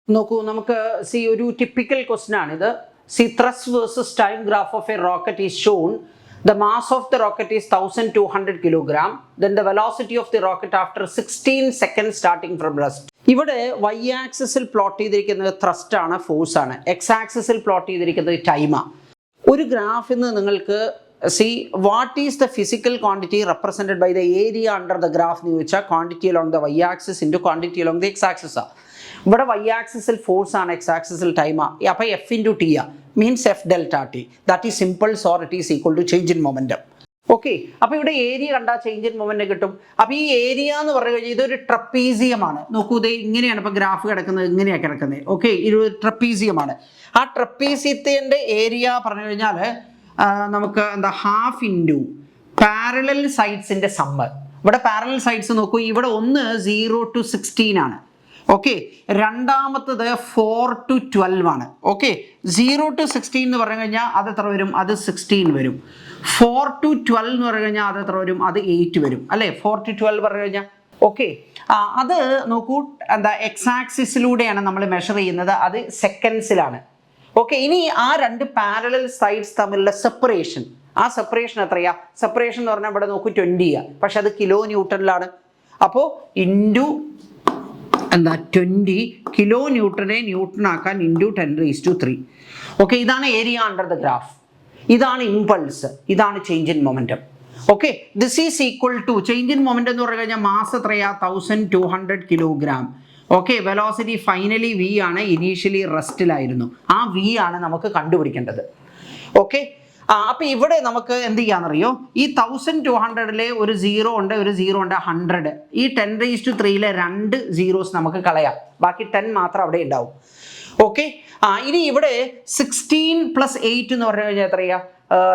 നോക്കൂ, നമുക്ക് ഒരു ടിപ്പിക്കൽ ക്വസ്റ്റ്യൻ ആണിത്. thrust versus time graph of a rocket is shown. The mass of the rocket is 1200 kilogram. Then the velocity of the rocket after 16 seconds starting from rest. ഇവിടെ y ആക്സിസിൽ plot ചെയ്തിരിക്കുന്നത് thrust ആണ്, force ആണ്. x ആക്സിസിൽ plot ചെയ്തിരിക്കുന്നത് ടൈമാണ്. ഒരു ഗ്രാഫിൽ നിന്ന് നിങ്ങൾക്ക് what is the physical quantity represented by the area under the graph എന്ന് ചോദിച്ചാൽ quantity along the y axis into quantity along the x axis ആണ്. ഇവിടെ y ആക്സിസിൽ ഫോഴ്സ് ആണ്, x ആക്സിസിൽ ടൈമാണ്. അപ്പോൾ f ഇൻറ്റു ടി ആ means f delta t. That is impulse or it is equal to change in momentum. Okay, അപ്പോൾ ഇവിടെ ഏരിയ കണ്ടാൽ ചേഞ്ച് ഇൻ മൊമെൻറ്റം കിട്ടും. അപ്പോൾ ഈ ഏരിയ എന്ന് പറഞ്ഞു കഴിഞ്ഞാൽ ഇതൊരു ട്രപ്പീസിയമാണ്. നോക്കൂ, ഇത് ഇങ്ങനെയാണ് ഇപ്പോൾ ഗ്രാഫ് കിടക്കുന്നത്, ഇങ്ങനെയാണ് കിടക്കുന്നത്. ഓക്കെ, ഇതൊരു ട്രപ്പീസിയമാണ്. ആ ട്രപ്പീസിയത്തിൻ്റെ ഏരിയ പറഞ്ഞു കഴിഞ്ഞാൽ നമുക്ക് എന്താ ഹാഫ് ഇൻറ്റു പാരലൽ സൈഡ്സിൻ്റെ സമ്മ്. ഇവിടെ പാരലൽ സൈഡ്സ് നോക്കൂ, ഇവിടെ ഒന്ന് 0 to 16 ആണ്. ഓക്കെ, രണ്ടാമത്തത് 4 to 12 ആണ്. ഓക്കെ, 0 to 16 എന്ന് പറഞ്ഞു കഴിഞ്ഞാൽ അത് എത്ര വരും? അത് 16 വരും. 4 to 12 എന്ന് പറഞ്ഞു കഴിഞ്ഞാൽ അത് എത്ര വരും? അത് 8 വരും അല്ലേ? 4 to 12 പറഞ്ഞു കഴിഞ്ഞാൽ. ഓക്കെ, അത് നോക്കൂ, എന്താ എക്സ് ആക്സിസിലൂടെയാണ് നമ്മൾ മെഷർ ചെയ്യുന്നത്, അത് സെക്കൻഡ്സിലാണ്. ഓക്കെ, ഇനി ആ രണ്ട് പാരലൽ സൈഡ്സ് തമ്മിലുള്ള സെപ്പറേഷൻ, ആ സെപ്പറേഷൻ എത്രയാ? സെപ്പറേഷൻ എന്ന് പറഞ്ഞാൽ ഇവിടെ നോക്കൂ 20 പക്ഷെ അത് കിലോ ന്യൂട്ടണിലാണ്. അപ്പോൾ ഇൻറ്റു 20 കിലോ ന്യൂട്ടനെ ന്യൂട്ടൺ ആക്കാൻ ഇൻറ്റു 10⁻3. ഓക്കെ, ഇതാണ് ഏരിയ അണ്ടർ ദ ഗ്രാഫ്, ഇതാണ് ഇമ്പൾസ്, ഇതാണ് change in momentum. Okay, this is equal to change in momentum എന്ന് പറഞ്ഞു കഴിഞ്ഞാൽ മാസ് എത്രയാ? 1200 kilogram. Okay, velocity finally v ആണ്, ഇനീഷ്യലി റെസ്റ്റിലായിരുന്നു. ആ v ആണ് നമുക്ക് കണ്ടുപിടിക്കേണ്ടത്. ഓക്കെ, അപ്പോൾ ഇവിടെ നമുക്ക് എന്ത് ചെയ്യാന്നറിയോ? ഈ 1200 ഒരു 0 ഉണ്ട്, ഒരു 0 ഉണ്ട്, 100. ഈ 10⁻3 2 zeros നമുക്ക് കളയാം, ബാക്കി 10 മാത്രം അവിടെ ഉണ്ടാവും. ഓക്കെ, ഇനി ഇവിടെ 16 + 8 എന്ന് പറഞ്ഞു കഴിഞ്ഞാൽ എത്രയാ?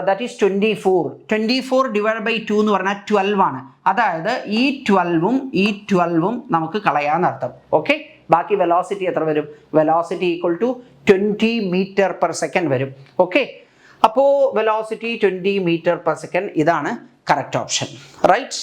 That is 24. 24 ഡിവൈഡ് ബൈ 2 എന്ന് പറഞ്ഞാൽ 12 ആണ്. അതായത് ഈ 12ഉം നമുക്ക് കളയാന്നർത്ഥം. ഓക്കെ, ബാക്കി വെലോസിറ്റി എത്ര വരും? വെലോസിറ്റി ഈക്വൽ ടു 20 m/s വരും. ഓക്കെ, അപ്പോൾ വെലോസിറ്റി 20 m/s, ഇതാണ് കറക്റ്റ് ഓപ്ഷൻ. റൈറ്റ്.